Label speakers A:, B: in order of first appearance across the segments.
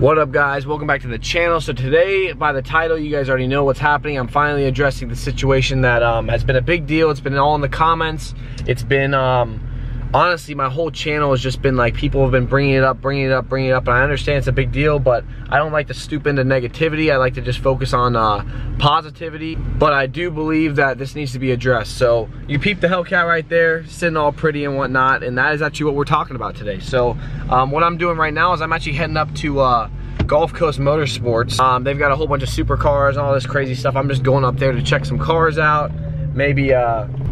A: What up guys, welcome back to the channel. So today, by the title, you guys already know what's happening. I'm finally addressing the situation that has been a big deal. It's been all in the comments. It's been, honestly, my whole channel has just been like, people have been bringing it up, and I understand it's a big deal, but I don't like to stoop into negativity. I like to just focus on positivity, but I do believe that this needs to be addressed. So you peep the Hellcat right there, sitting all pretty and whatnot, and that is actually what we're talking about today. So what I'm doing right now is I'm actually heading up to Gulf Coast Motorsports. They've got a whole bunch of supercars and all this crazy stuff. I'm just going up there to check some cars out, maybe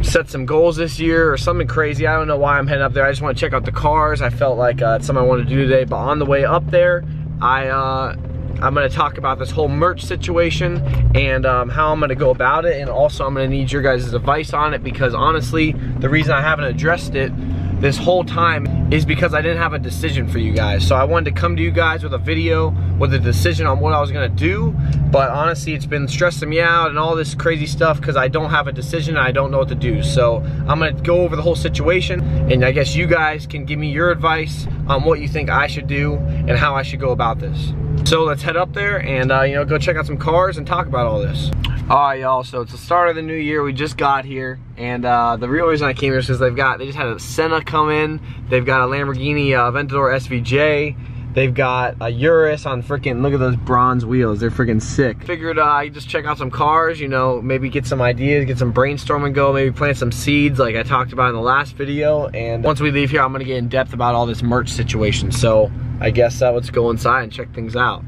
A: set some goals this year or something crazy. I don't know why I'm heading up there. I just want to check out the cars. I felt like it's something I wanted to do today. But on the way up there, I'm going to talk about this whole merch situation and how I'm going to go about it. And also I'm going to need your guys' advice on it, because honestly, the reason I haven't addressed it this whole time is because I didn't have a decision for you guys. So I wanted to come to you guys with a video with a decision on what I was gonna do, but honestly it's been stressing me out and all this crazy stuff because I don't have a decision and I don't know what to do. So I'm gonna go over the whole situation, and I guess you guys can give me your advice on what you think I should do and how I should go about this. So let's head up there and you know, go check out some cars and talk about all this. Alright y'all, so it's the start of the new year. We just got here, and the real reason I came here is because they just had a Senna come in. They've got a Lamborghini Aventador SVJ. They've got a Urus on freaking, look at those bronze wheels, they're freaking sick. Figured I'd just check out some cars, you know, maybe get some ideas, get some brainstorming go, maybe plant some seeds like I talked about in the last video. And once we leave here, I'm gonna get in depth about all this merch situation. So I guess let's go inside and check things out.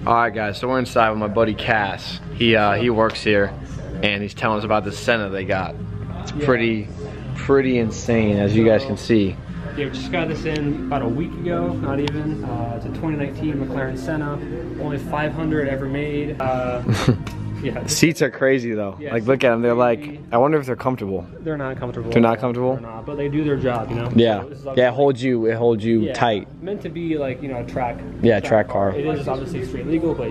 A: Alright guys, so we're inside with my buddy Cass. He works here, and he's telling us about the Senna they got. It's pretty insane, as you guys can see.
B: Yeah, we just got this in about a week ago, not even. It's a 2019 McLaren Senna, only 500 ever made. Yeah.
A: The seats are crazy though. Yeah, like look at them, they're like, I wonder if they're comfortable.
B: They're not comfortable.
A: They're not comfortable?
B: They're not, but they do their job, you know?
A: Yeah.
B: So
A: yeah, it holds you tight.
B: Meant to be like, you know, a track.
A: Yeah, track car.
B: It is obviously street legal, but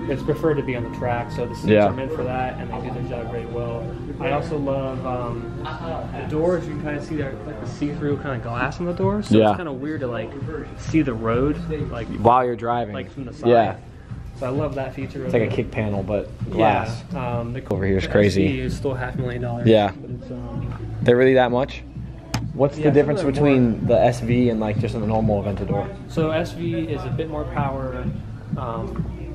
B: it's preferred to be on the track, so the seats are meant for that, and they do their job very well. I also love the doors. You can kind of see like the see-through kind of glass on the doors, so it's kind of weird to like see the road like
A: while you're driving,
B: like from the side.
A: Yeah.
B: So I love that feature.
A: It's like a kick panel, but glass.
B: Yeah.
A: Over here is crazy.
B: It's still $500,000.
A: Yeah.
B: But it's,
A: they're really that much? What's the difference between the SV and like just a normal Aventador?
B: So SV is a bit more power.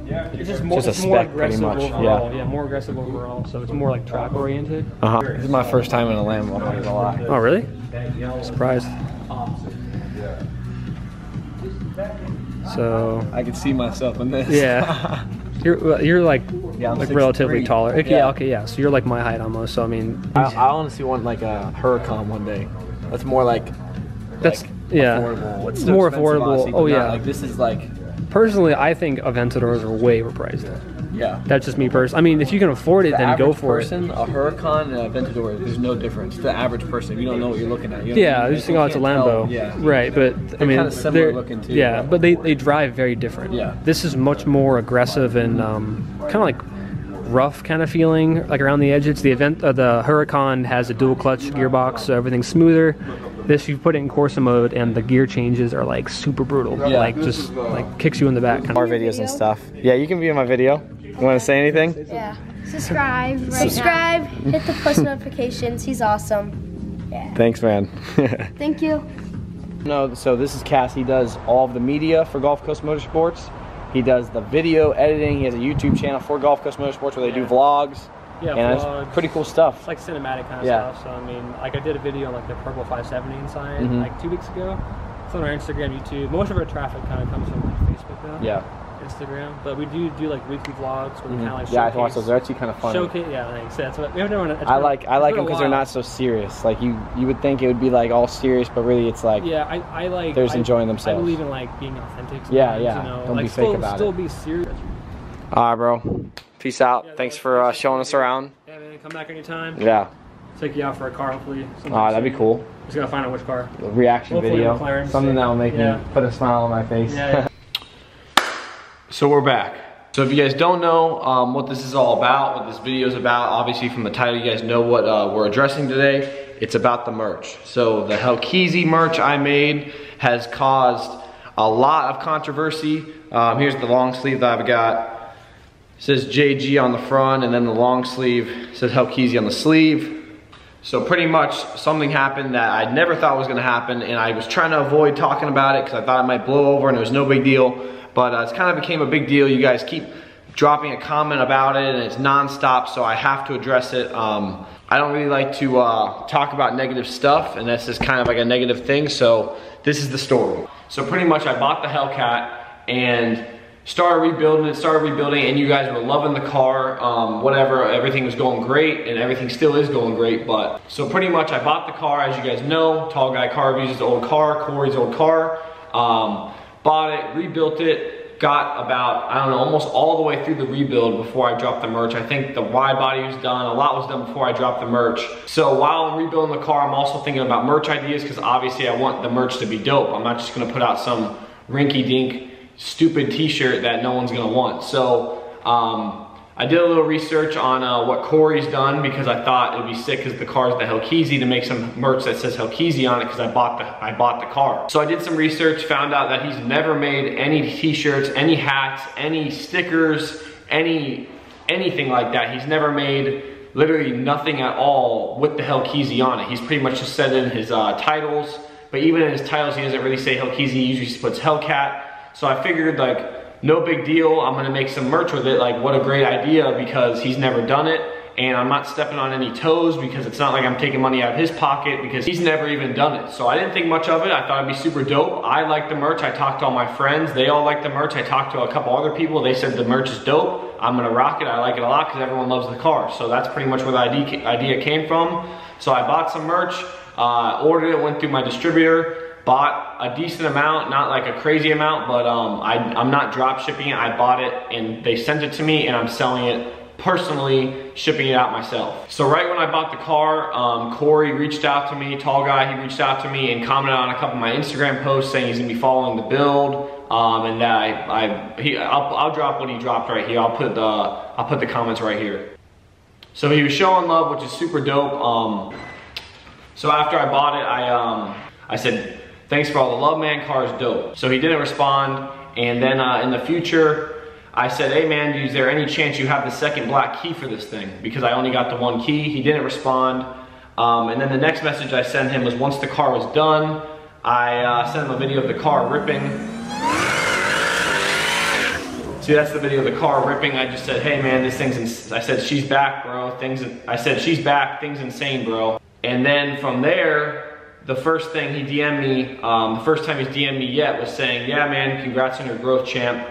B: It's just more,
A: just a spec,
B: more aggressive
A: pretty much.
B: overall. Yeah, more aggressive overall. So it's more like track oriented.
A: This is my first time in a Lambo, I'm not gonna lie.
B: Oh really? Surprised. So
A: I could see myself in this.
B: Yeah. You're like relatively taller. Okay,
A: yeah.
B: Okay, yeah. So you're like my height almost. So I mean,
A: I honestly want like a Huracan one day. That's more like
B: affordable.
A: It's
B: more
A: affordable.
B: Honestly, oh yeah.
A: Like this is like.
B: Personally, I think Aventadors are way overpriced.
A: Yeah.
B: That's just me personally. I mean, if you can afford it, then go for it.
A: A Huracan and a Aventador, there's no difference. The average person, if you don't know what you're looking at. You
B: just think, oh, it's a Lambo.
A: Yeah.
B: Right, but I mean,
A: kind of similar looking too.
B: Yeah, but they drive very different.
A: Yeah.
B: This is much more aggressive and kind of like rough kind of feeling, like around the edges. The Huracan has a dual clutch gearbox, so everything's smoother. This, you put it in Corsa mode, and the gear changes are like super brutal. Yeah. Like just like kicks you in the back. Kind
A: of videos and stuff. Yeah, you can be in my video. You want to say anything?
C: Yeah. Subscribe now. Hit the post notifications. He's awesome. Yeah.
A: Thanks, man.
C: Thank you.
A: No, so this is Cass. He does all of the media for Gulf Coast Motorsports. He does the video editing. He has a YouTube channel for Gulf Coast Motorsports where they do vlogs.
B: Yeah,
A: and
B: vlogs.
A: It's pretty cool stuff.
B: It's like cinematic kind of stuff. So I mean, like I did a video on like the purple 570 inside like 2 weeks ago. It's on our Instagram, YouTube. Most of our traffic kind of comes from like Facebook though. Yeah. Instagram, but we do like weekly vlogs where we kind of like
A: I watch those. They're actually kind of fun.
B: Showcase, yeah, thanks. That's what we haven't done.
A: I like them because they're not so serious. Like you would think it would be like all serious, but really it's like
B: I like
A: they're just enjoying themselves.
B: I believe in like being authentic.
A: Yeah.
B: You know?
A: Don't
B: like,
A: be fake about
B: still
A: it.
B: Be serious.
A: All right, bro. Peace out. Thanks for showing us around.
B: Yeah, man. Come back anytime.
A: Yeah.
B: Take you out for a car, hopefully.
A: That'd be cool.
B: Just gotta find out which car.
A: A reaction video. Something that will make me put a smile on my face.
B: Yeah.
A: So we're back. So if you guys don't know what this is all about, what this video is about, obviously from the title you guys know what we're addressing today. It's about the merch. So the Hellkeazy merch I made has caused a lot of controversy. Here's the long sleeve that I've got. It says JG on the front, and then the long sleeve says Hellkeazy on the sleeve. So pretty much something happened that I never thought was gonna happen, and I was trying to avoid talking about it because I thought it might blow over and it was no big deal. But it's kind of became a big deal. You guys keep dropping a comment about it and it's non-stop, so I have to address it. I don't really like to talk about negative stuff, and that's just kind of like a negative thing, so this is the story. So pretty much I bought the Hellcat and started rebuilding, and you guys were loving the car, whatever, everything was going great, and everything still is going great. But so pretty much I bought the car, as you guys know, Tall Guy Car Reviews' old car, Corey's old car, bought it, rebuilt it, got about, I don't know, almost all the way through the rebuild before I dropped the merch. I think the wide body was done, a lot was done before I dropped the merch. So while I'm rebuilding the car, I'm also thinking about merch ideas, because obviously I want the merch to be dope. I'm not just gonna put out some rinky-dink stupid t-shirt that no one's gonna want. So I did a little research on what Corey's done, because I thought it'd be sick, because the car's the Hellkeazy, to make some merch that says Hellkeazy on it, because I bought the car. So I did some research, found out that he's never made any t-shirts, any hats, any stickers, anything like that. He's never made literally nothing at all with the Hellkeazy on it. He's pretty much just said in his titles, but even in his titles he doesn't really say Hellkeazy, he usually just puts Hellcat. So I figured, like, no big deal, I'm gonna make some merch with it. Like, what a great idea, because he's never done it, and I'm not stepping on any toes, because it's not like I'm taking money out of his pocket, because he's never even done it. So I didn't think much of it. I thought it'd be super dope. I like the merch. I talked to all my friends. They all like the merch. I talked to a couple other people. They said the merch is dope. I'm gonna rock it. I like it a lot, because everyone loves the car. So that's pretty much where the idea came from. So I bought some merch, ordered it, went through my distributor, bought a decent amount, not like a crazy amount, but I'm not drop shipping it. I bought it and they sent it to me, and I'm selling it personally, shipping it out myself. So right when I bought the car, Corey reached out to me, Tall Guy, he reached out to me and commented on a couple of my Instagram posts saying he's gonna be following the build, and that I'll drop what he dropped right here. I'll put the comments right here. So he was showing love, which is super dope. So after I bought it, I said, thanks for all the love, man, car is dope. So he didn't respond, and then in the future, I said, hey man, is there any chance you have the second black key for this thing? Because I only got the one key. He didn't respond. And then the next message I sent him was, once the car was done, I sent him a video of the car ripping. See, that's the video of the car ripping. I just said, hey man, this thing's, I said, she's back, bro. I said, she's back, thing's insane, bro. And then from there, the first thing he DM'd me, the first time he's DM'd me yet, was saying, yeah man, congrats on your growth, champ.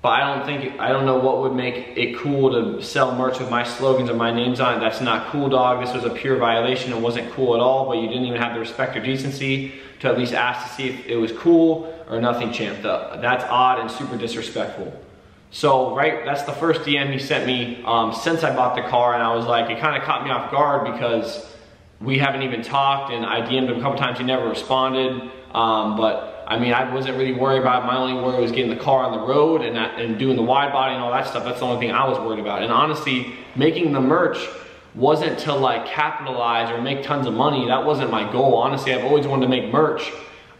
A: But I don't know what would make it cool to sell merch with my slogans or my names on it. That's not cool, dog. This was a pure violation. It wasn't cool at all, but you didn't even have the respect or decency to at least ask to see if it was cool or nothing, champ. That's odd and super disrespectful. So, right, that's the first DM he sent me since I bought the car, and I was like, it kind of caught me off guard, because we haven't even talked, and I DM'd him a couple times, he never responded. But I mean, I wasn't really worried about it. My only worry was getting the car on the road and doing the wide body and all that stuff. That's the only thing I was worried about. And honestly, making the merch wasn't to like capitalize or make tons of money. That wasn't my goal. Honestly, I've always wanted to make merch.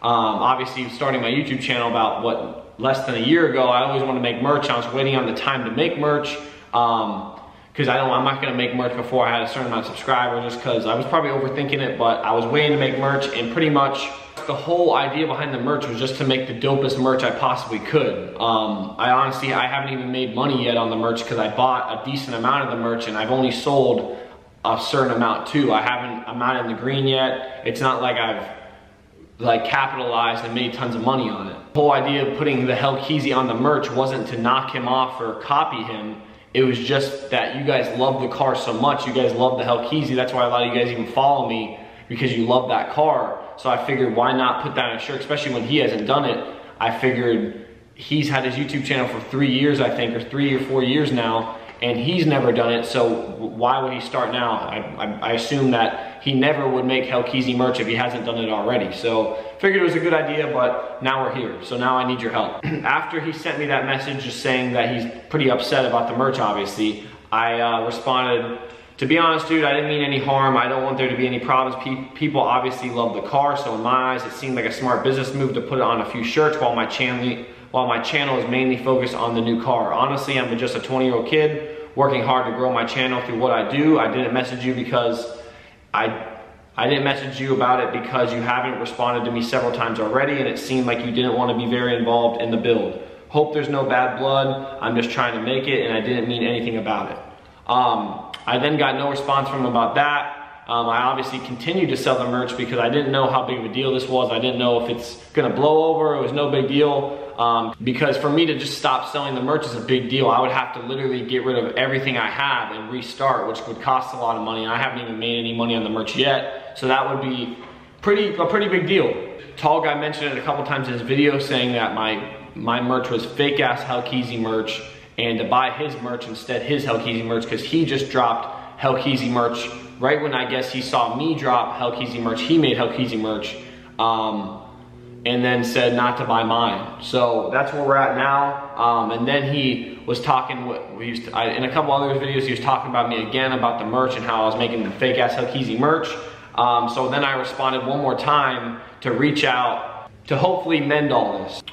A: Obviously, starting my YouTube channel about less than a year ago, I always wanted to make merch. I was waiting on the time to make merch. Because I'm not gonna make merch before I had a certain amount of subscribers, just because I was probably overthinking it, but I was waiting to make merch, and pretty much the whole idea behind the merch was just to make the dopest merch I possibly could. I haven't even made money yet on the merch, because I bought a decent amount of the merch and I've only sold a certain amount too. I'm not in the green yet. It's not like I've like capitalized and made tons of money on it. The whole idea of putting the Hellkeazy on the merch wasn't to knock him off or copy him. It was just that you guys love the car so much. You guys love the Hellkeazy. That's why a lot of you guys even follow me, because you love that car. So I figured, why not put that on a shirt, especially when he hasn't done it. I figured he's had his YouTube channel for 3 years, I think, or 3 or 4 years now, and he's never done it, so why would he start now? I assume that he never would make Hellkeazy merch if he hasn't done it already. So figured it was a good idea, but now we're here, so now I need your help. After he sent me that message just saying that he's pretty upset about the merch, obviously, I responded to be honest, dude, I didn't mean any harm. I don't want there to be any problems. People obviously love the car, so in my eyes, it seemed like a smart business move to put it on a few shirts while my channel is mainly focused on the new car. Honestly, I'm just a 20-year-old kid working hard to grow my channel through what I do. I didn't message you because I didn't message you about it because you haven't responded to me several times already, and it seemed like you didn't want to be very involved in the build. Hope there's no bad blood. I'm just trying to make it, and I didn't mean anything about it. I then got no response from him about that. I obviously continued to sell the merch because I didn't know how big of a deal this was. I didn't know if it's gonna blow over. It was no big deal. Because for me to just stop selling the merch is a big deal. I would have to literally get rid of everything I have and restart, which would cost a lot of money. And I haven't even made any money on the merch yet. So that would be a pretty big deal. Tall Guy mentioned it a couple times in his video, saying that my merch was fake ass Hellkeazy merch, and to buy his merch instead, his Hellkeazy merch, because he just dropped Hellkeazy merch right when I guess he saw me drop Hellkeazy merch. He made Hellkeazy merch, and then said not to buy mine. So that's where we're at now. And then he was talking, in a couple other videos, he was talking about me again about the merch and how I was making the fake ass Hellkeazy merch. So then I responded one more time to reach out to hopefully mend all this.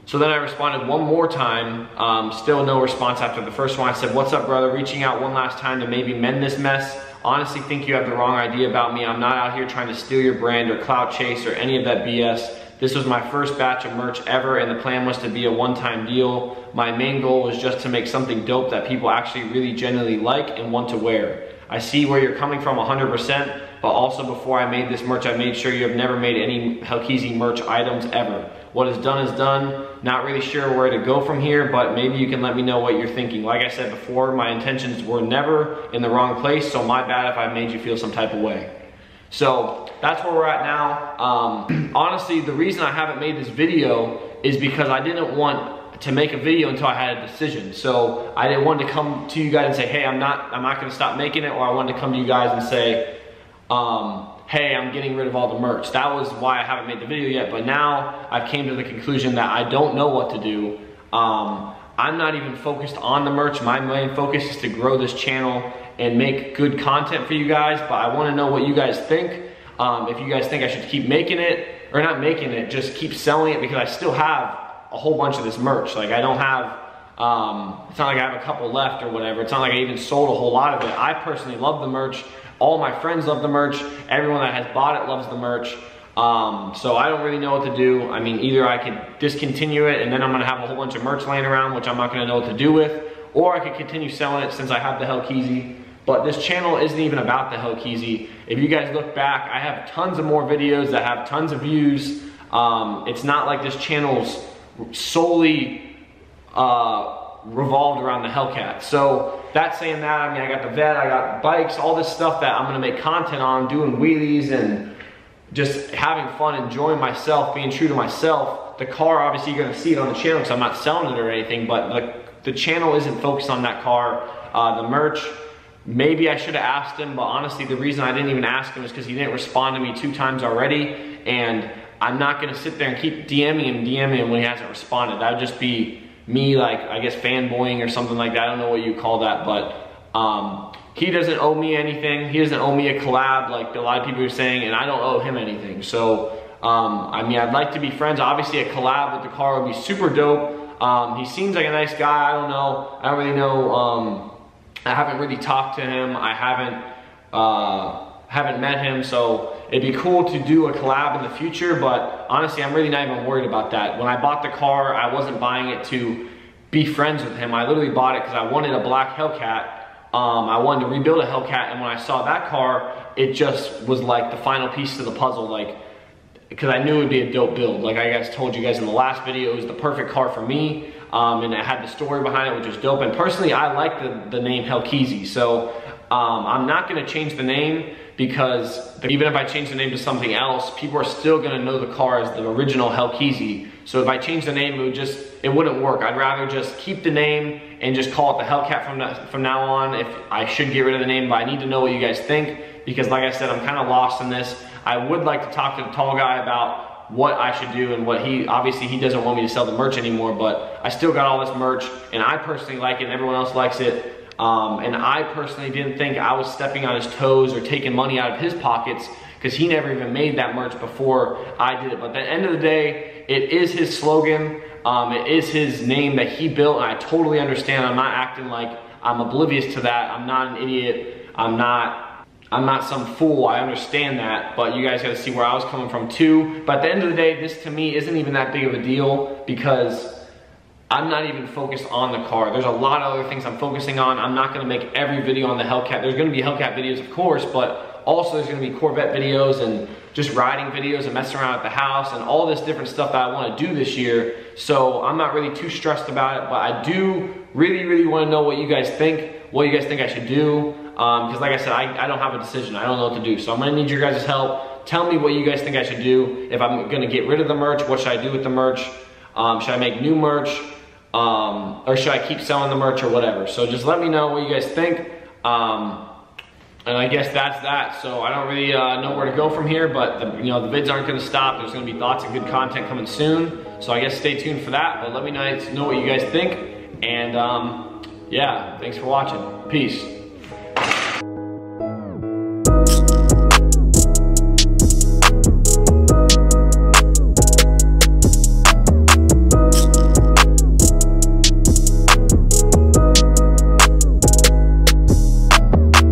A: So then I responded one more time, still no response after the first one. I said, what's up, brother? Reaching out one last time to maybe mend this mess. Honestly think you have the wrong idea about me. I'm not out here trying to steal your brand or clout chase or any of that BS. This was my first batch of merch ever, and the plan was to be a one-time deal. My main goal was just to make something dope that people actually really genuinely like and want to wear. I see where you're coming from 100%, but also before I made this merch, I made sure you have never made any Hellkeazy merch items ever. What is done is done. Not really sure where to go from here, but maybe you can let me know what you're thinking. Like I said before, my intentions were never in the wrong place, so my bad if I made you feel some type of way. So that's where we're at now. Honestly, the reason I haven't made this video is because I didn't want to make a video until I had a decision. So I didn't want to come to you guys and say, hey, I'm not gonna stop making it, or I wanted to come to you guys and say, hey, I'm getting rid of all the merch. That was why I haven't made the video yet, but now I've came to the conclusion that I don't know what to do. I'm not even focused on the merch. My main focus is to grow this channel and make good content for you guys, but I wanna know what you guys think. If you guys think I should keep making it, or not making it, just keep selling it, because I still have a whole bunch of this merch. Like I don't have, it's not like I have a couple left or whatever. It's not like I even sold a whole lot of it. I personally love the merch. All my friends love the merch. Everyone that has bought it loves the merch. So I don't really know what to do. I mean, either I could discontinue it and then I'm gonna have a whole bunch of merch laying around, which I'm not gonna know what to do with, or I could continue selling it since I have the Hellkeazy. But this channel isn't even about the Hellkeazy. If you guys look back, I have tons of more videos that have tons of views. It's not like this channel's solely revolved around the Hellcat. So that's saying that, I mean, I got the vet, I got bikes, all this stuff that I'm gonna make content on, doing wheelies and just having fun, enjoying myself, being true to myself. The car, obviously you're gonna see it on the channel because I'm not selling it or anything, but the channel isn't focused on that car. The merch, maybe I should have asked him, but honestly the reason I didn't even ask him is because he didn't respond to me 2 times already, and I'm not gonna sit there and keep DMing him when he hasn't responded. That would just be me, like, I guess fanboying or something like that. I don't know what you call that, but he doesn't owe me anything. He doesn't owe me a collab like a lot of people are saying, and I don't owe him anything. So, I mean, I'd like to be friends. Obviously, a collab with the car would be super dope. He seems like a nice guy. I don't know. I don't really know. I haven't really talked to him. I haven't met him, so it'd be cool to do a collab in the future, but honestly, I'm really not even worried about that. When I bought the car, I wasn't buying it to be friends with him. I literally bought it because I wanted a black Hellcat. I wanted to rebuild a Hellcat, and when I saw that car, it just was like the final piece to the puzzle, like, because I knew it would be a dope build. Like I guys told you guys in the last video, it was the perfect car for me, and it had the story behind it, which was dope. And personally, I like the name Hellkeazy, so I'm not gonna change the name, because even if I change the name to something else, people are still gonna know the car as the original Hellkeazy. So if I change the name, it wouldn't work. I'd rather just keep the name and just call it the Hellcat from now on. If I should get rid of the name, but I need to know what you guys think, because like I said, I'm kind of lost in this. I would like to talk to the Tall Guy about what I should do and what obviously he doesn't want me to sell the merch anymore, but I still got all this merch and I personally like it and everyone else likes it. And I personally didn't think I was stepping on his toes or taking money out of his pockets, because he never even made that merch before I did it. But at the end of the day, it is his slogan. It is his name that he built, and I totally understand. I'm not acting like I'm oblivious to that. I'm not an idiot. I'm not some fool. I understand that, but you guys gotta see where I was coming from too. But at the end of the day, this to me isn't even that big of a deal, because I'm not even focused on the car. There's a lot of other things I'm focusing on. I'm not gonna make every video on the Hellcat. There's gonna be Hellcat videos, of course, but also there's gonna be Corvette videos and just riding videos and messing around at the house and all this different stuff that I wanna do this year. So I'm not really too stressed about it, but I do really wanna know what you guys think, I should do. Because like I said, I don't have a decision. I don't know what to do. So I'm gonna need your guys' help. Tell me what you guys think I should do. If I'm gonna get rid of the merch, what should I do with the merch? Should I make new merch? Or should I keep selling the merch or whatever? So just let me know what you guys think. And I guess that's that. So I don't really know where to go from here, but the vids aren't gonna stop. There's gonna be lots of good content coming soon. So I guess stay tuned for that, but let me know what you guys think. And yeah, thanks for watching. Peace.